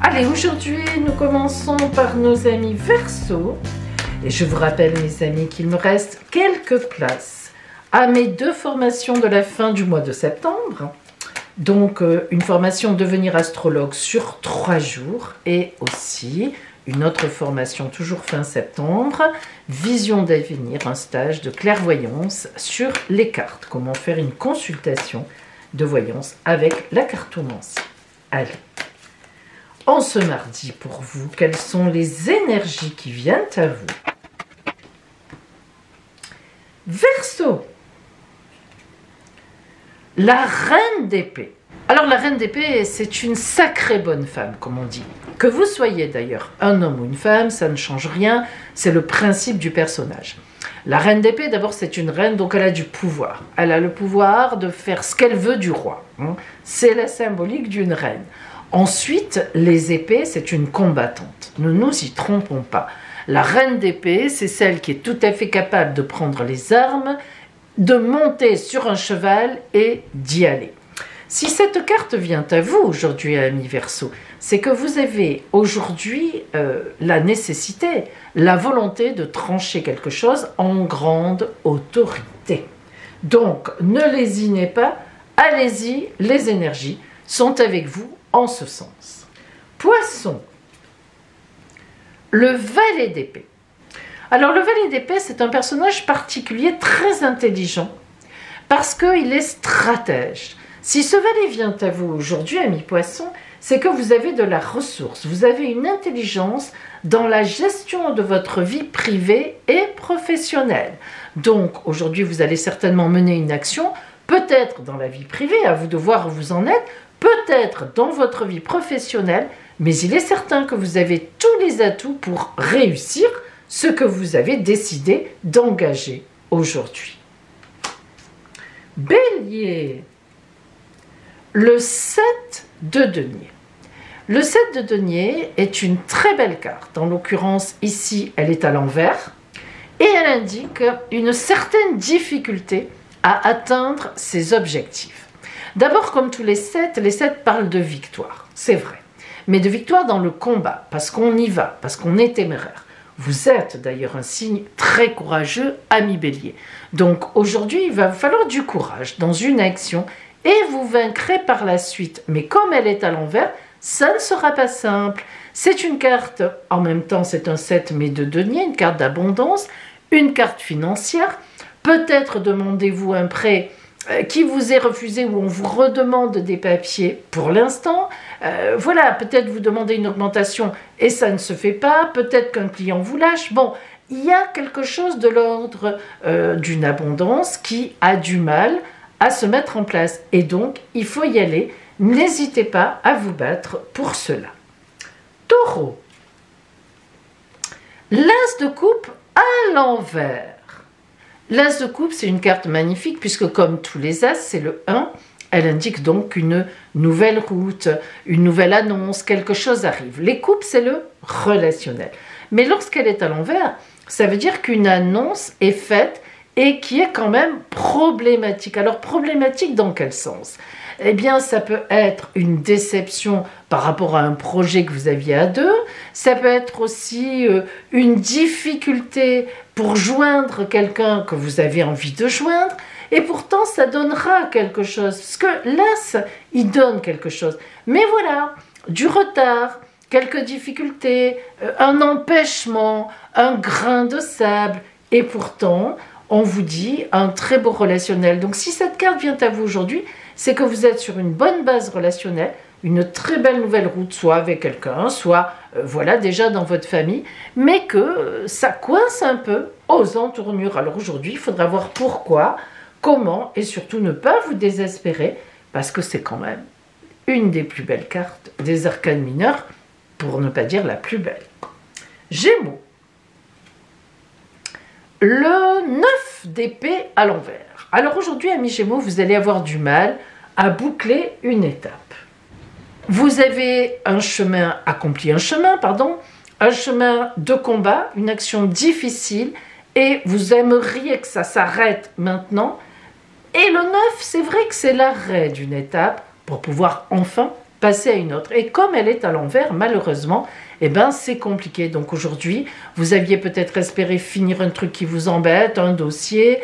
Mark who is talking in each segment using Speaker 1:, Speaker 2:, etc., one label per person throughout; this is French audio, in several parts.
Speaker 1: Allez, aujourd'hui, nous commençons par nos amis Verseau. Et je vous rappelle, mes amis, qu'il me reste quelques places à mes 2 formations de la fin du mois de septembre. Donc, une formation Devenir astrologue sur 3 jours et aussi une autre formation toujours fin septembre, Vision d'avenir, un stage de clairvoyance sur les cartes. Comment faire une consultation de voyance avec la cartomancie. Allez. En ce mardi, pour vous, quelles sont les énergies qui viennent à vous? Verseau, la reine d'épée. Alors la reine d'épée, c'est une sacrée bonne femme, comme on dit. Que vous soyez d'ailleurs un homme ou une femme, ça ne change rien, c'est le principe du personnage. La reine d'épée, d'abord, c'est une reine, donc elle a du pouvoir. Elle a le pouvoir de faire ce qu'elle veut du roi. C'est la symbolique d'une reine. Ensuite, les épées, c'est une combattante. Ne nous y trompons pas. La reine d'épée, c'est celle qui est tout à fait capable de prendre les armes, de monter sur un cheval et d'y aller. Si cette carte vient à vous aujourd'hui, amis Verseau, c'est que vous avez aujourd'hui la nécessité, la volonté de trancher quelque chose en grande autorité. Donc, ne lésinez pas, allez-y, les énergies sont avec vous en ce sens. Poisson, le valet d'épée. Alors le valet d'épée, c'est un personnage particulier, très intelligent, parce qu'il est stratège. Si ce valet vient à vous aujourd'hui, ami Poisson, c'est que vous avez de la ressource, vous avez une intelligence dans la gestion de votre vie privée et professionnelle. Donc aujourd'hui, vous allez certainement mener une action, peut-être dans la vie privée, à vous de voir où vous en êtes, peut-être dans votre vie professionnelle, mais il est certain que vous avez tous les atouts pour réussir ce que vous avez décidé d'engager aujourd'hui. Bélier, le 7 de denier. Le 7 de denier est une très belle carte. En l'occurrence, ici, elle est à l'envers et elle indique une certaine difficulté à atteindre ses objectifs. D'abord, comme tous les 7 parlent de victoire, c'est vrai. Mais de victoire dans le combat, parce qu'on y va, parce qu'on est téméraire. Vous êtes d'ailleurs un signe très courageux, ami Bélier. Donc aujourd'hui, il va vous falloir du courage dans une action et vous vaincrez par la suite. Mais comme elle est à l'envers, ça ne sera pas simple. C'est une carte, en même temps c'est un 7 mais de denier, une carte d'abondance, une carte financière. Peut-être demandez-vous un prêt qui vous est refusé ou on vous redemande des papiers pour l'instant. Voilà, peut-être vous demandez une augmentation et ça ne se fait pas. Peut-être qu'un client vous lâche. Bon, il y a quelque chose de l'ordre d'une abondance qui a du mal à se mettre en place. Et donc, il faut y aller. N'hésitez pas à vous battre pour cela. Taureau. L'as de coupe à l'envers. L'as de coupe, c'est une carte magnifique puisque comme tous les as, c'est le 1. Elle indique donc une nouvelle route, une nouvelle annonce, quelque chose arrive. Les coupes, c'est le relationnel. Mais lorsqu'elle est à l'envers, ça veut dire qu'une annonce est faite et qui est quand même problématique. Alors problématique dans quel sens? Eh bien, ça peut être une déception par rapport à un projet que vous aviez à 2. Ça peut être aussi une difficulté pour joindre quelqu'un que vous avez envie de joindre. Et pourtant, ça donnera quelque chose. Parce que l'as, il donne quelque chose. Mais voilà, du retard, quelques difficultés, un empêchement, un grain de sable. Et pourtant, on vous dit un très beau relationnel. Donc, si cette carte vient à vous aujourd'hui, c'est que vous êtes sur une bonne base relationnelle, une très belle nouvelle route, soit avec quelqu'un, soit voilà déjà dans votre famille, mais que ça coince un peu aux entournures. Alors aujourd'hui, il faudra voir pourquoi, comment, et surtout ne pas vous désespérer, parce que c'est quand même une des plus belles cartes des arcanes mineurs, pour ne pas dire la plus belle. Gémeaux. Le 9 d'épée à l'envers. Alors aujourd'hui, amis Gémeaux, vous allez avoir du mal à boucler une étape. Vous avez un chemin de combat, une action difficile, et vous aimeriez que ça s'arrête maintenant. Et le 9, c'est vrai que c'est l'arrêt d'une étape pour pouvoir enfin passer à une autre. Et comme elle est à l'envers, malheureusement, eh ben, c'est compliqué. Donc aujourd'hui, vous aviez peut-être espéré finir un truc qui vous embête, un dossier,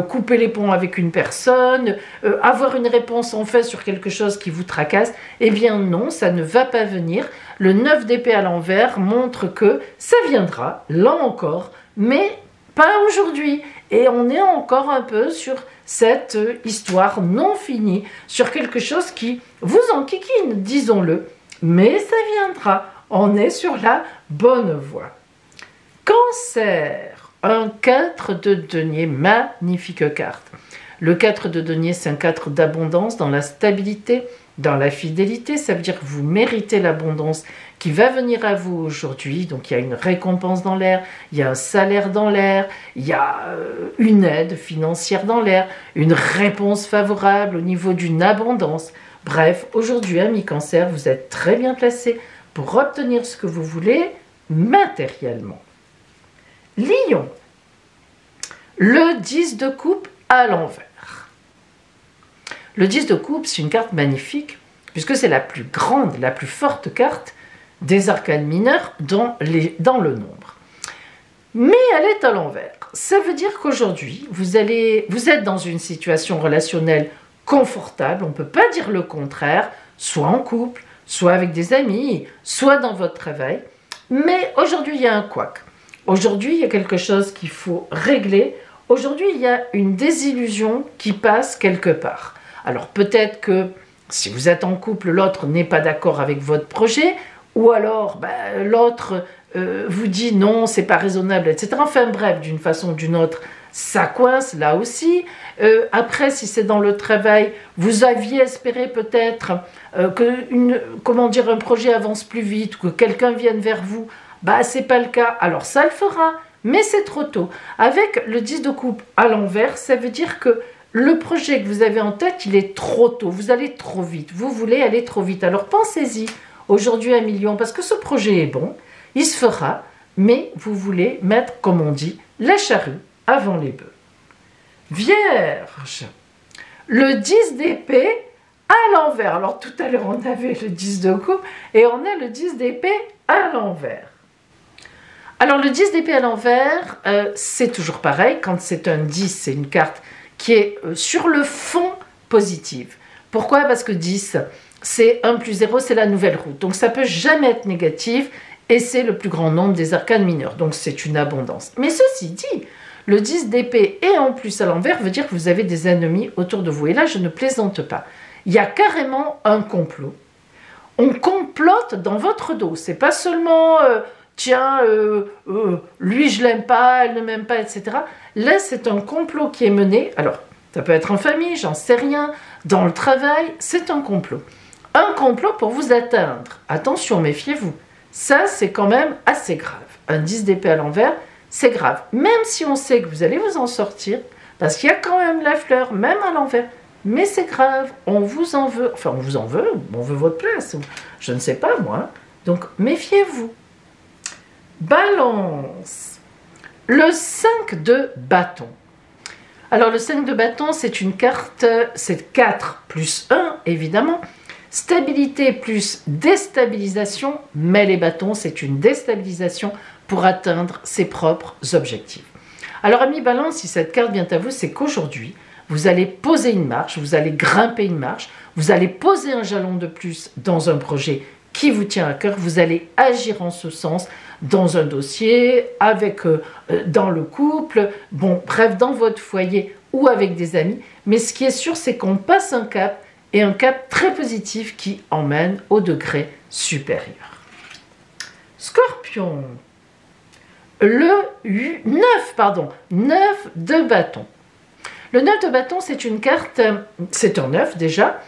Speaker 1: couper les ponts avec une personne, avoir une réponse en fait sur quelque chose qui vous tracasse. Eh bien non, ça ne va pas venir. Le 9 d'épée à l'envers montre que ça viendra, là encore, mais pas aujourd'hui. Et on est encore un peu sur cette histoire non finie, sur quelque chose qui vous enquiquine, disons-le. Mais ça viendra. On est sur la bonne voie. Cancer, un 4 de denier, magnifique carte. Le 4 de denier, c'est un 4 d'abondance dans la stabilité, dans la fidélité. Ça veut dire que vous méritez l'abondance qui va venir à vous aujourd'hui. Donc il y a une récompense dans l'air, il y a un salaire dans l'air, il y a une aide financière dans l'air, une réponse favorable au niveau d'une abondance. Bref, aujourd'hui, amis Cancer, vous êtes très bien placés pour obtenir ce que vous voulez matériellement. Lion, le 10 de coupe à l'envers. Le 10 de coupe, c'est une carte magnifique, puisque c'est la plus grande, la plus forte carte des arcanes mineurs dans le nombre. Mais elle est à l'envers. Ça veut dire qu'aujourd'hui, vous êtes dans une situation relationnelle confortable, on ne peut pas dire le contraire, soit en couple, soit avec des amis, soit dans votre travail. Mais aujourd'hui, il y a un couac. Aujourd'hui, il y a quelque chose qu'il faut régler. Aujourd'hui, il y a une désillusion qui passe quelque part. Alors peut-être que si vous êtes en couple, l'autre n'est pas d'accord avec votre projet, ou alors l'autre vous dit non, c'est pas raisonnable, etc. Enfin bref, d'une façon ou d'une autre, ça coince là aussi. Après, si c'est dans le travail, vous aviez espéré peut-être que un projet avance plus vite, que quelqu'un vienne vers vous. C'est pas le cas. Alors ça le fera, mais c'est trop tôt. Avec le 10 de coupe à l'envers, ça veut dire que le projet que vous avez en tête, il est trop tôt. Vous allez trop vite. Vous voulez aller trop vite. Alors pensez-y aujourd'hui à Lion, parce que ce projet est bon, il se fera, mais vous voulez mettre, comme on dit, la charrue avant les bœufs. Vierge, le 10 d'épée à l'envers. Alors tout à l'heure, on avait le 10 de coupe et on a le 10 d'épée à l'envers. Alors le 10 d'épée à l'envers, c'est toujours pareil. Quand c'est un 10, c'est une carte qui est sur le fond positive. Pourquoi? Parce que 10, c'est 1 plus 0, c'est la nouvelle route. Donc ça peut jamais être négatif et c'est le plus grand nombre des arcanes mineurs. Donc c'est une abondance. Mais ceci dit, le 10 d'épée et en plus à l'envers veut dire que vous avez des ennemis autour de vous. Et là, je ne plaisante pas. Il y a carrément un complot. On complote dans votre dos. C'est pas seulement lui je l'aime pas, elle ne m'aime pas, etc. Là, c'est un complot qui est mené. Alors, ça peut être en famille, j'en sais rien. Dans le travail, c'est un complot. Un complot pour vous atteindre. Attention, méfiez-vous. Ça, c'est quand même assez grave. Un 10 d'épée à l'envers, c'est grave. Même si on sait que vous allez vous en sortir, parce qu'il y a quand même la fleur, même à l'envers. Mais c'est grave, on vous en veut. Enfin, on vous en veut, on veut votre place. Je ne sais pas, moi. Donc, méfiez-vous. Balance. Le 5 de bâton. Alors, le 5 de bâton, c'est une carte, c'est 4 plus 1, évidemment. Stabilité plus déstabilisation, mais les bâtons, c'est une déstabilisation pour atteindre ses propres objectifs. Alors, amis Balance, si cette carte vient à vous, c'est qu'aujourd'hui, vous allez poser une marche, vous allez grimper une marche, vous allez poser un jalon de plus dans un projet qui vous tient à cœur, vous allez agir en ce sens dans un dossier, dans le couple, bon, bref, dans votre foyer ou avec des amis. Mais ce qui est sûr, c'est qu'on passe un cap, et un cap très positif qui emmène au degré supérieur. Scorpion, le 9 de bâton. Le 9 de bâton, c'est une carte, c'est un 9 déjà.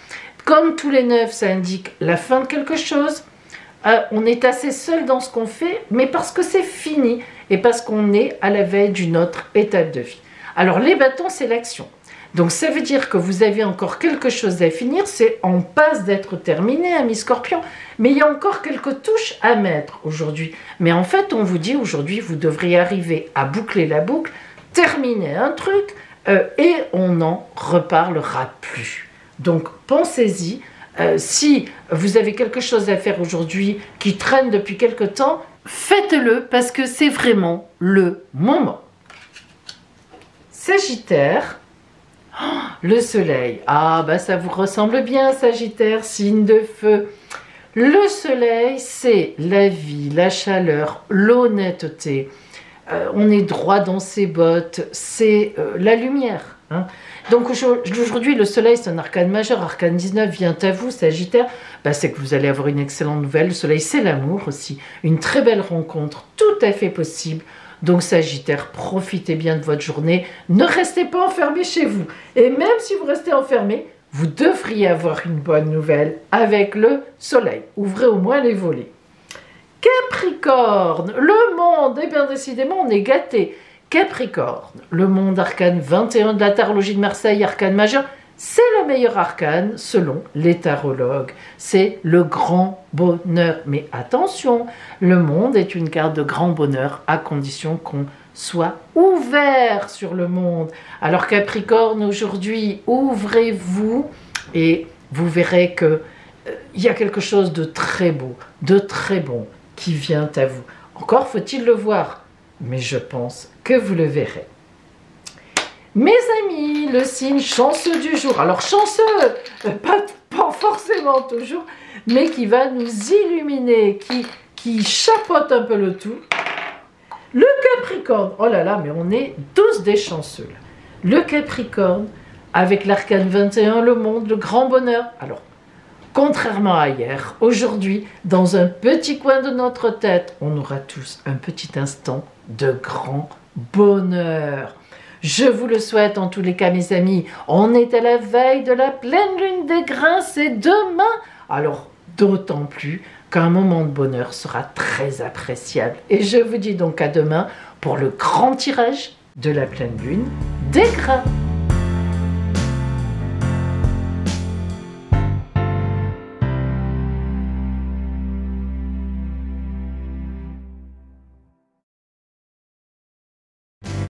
Speaker 1: Comme tous les 9, ça indique la fin de quelque chose. On est assez seul dans ce qu'on fait, mais parce que c'est fini et parce qu'on est à la veille d'une autre étape de vie. Alors les bâtons, c'est l'action. Donc ça veut dire que vous avez encore quelque chose à finir, c'est en passe d'être terminé, ami Scorpion, mais il y a encore quelques touches à mettre aujourd'hui. Mais en fait, on vous dit aujourd'hui, vous devriez arriver à boucler la boucle, terminer un truc, et on n'en reparlera plus. Donc pensez-y, Si vous avez quelque chose à faire aujourd'hui qui traîne depuis quelque temps, faites-le parce que c'est vraiment le moment. Sagittaire, le soleil. Ah, bah ça vous ressemble bien, Sagittaire, signe de feu. Le soleil, c'est la vie, la chaleur, l'honnêteté. On est droit dans ses bottes, c'est la lumière. Hein. Donc aujourd'hui, le soleil, c'est un arcane majeur. Arcane 19 vient à vous, Sagittaire. Bah, c'est que vous allez avoir une excellente nouvelle. Le soleil, c'est l'amour aussi. Une très belle rencontre, tout à fait possible. Donc Sagittaire, profitez bien de votre journée. Ne restez pas enfermé chez vous. Et même si vous restez enfermé, vous devriez avoir une bonne nouvelle avec le soleil. Ouvrez au moins les volets. Capricorne, le monde, eh bien décidément on est gâté. Capricorne, le monde arcane 21 de la tarologie de Marseille, arcane majeur, c'est le meilleur arcane selon les tarologues. C'est le grand bonheur. Mais attention, le monde est une carte de grand bonheur à condition qu'on soit ouvert sur le monde. Alors Capricorne, aujourd'hui, ouvrez-vous et vous verrez que il y a quelque chose de très beau, de très bon qui vient à vous. Encore faut-il le voir, mais je pense que vous le verrez. Mes amis, le signe chanceux du jour. Alors chanceux, pas forcément toujours, mais qui va nous illuminer, qui chapeaute un peu le tout. Le Capricorne, oh là là, mais on est tous des chanceux. Là. Le Capricorne, avec l'arcane 21, le monde, le grand bonheur. Alors, contrairement à hier, aujourd'hui, dans un petit coin de notre tête, on aura tous un petit instant de grand bonheur. Je vous le souhaite en tous les cas, mes amis. On est à la veille de la pleine lune des grains, c'est demain. Alors, d'autant plus qu'un moment de bonheur sera très appréciable. Et je vous dis donc à demain pour le grand tirage de la pleine lune des grains.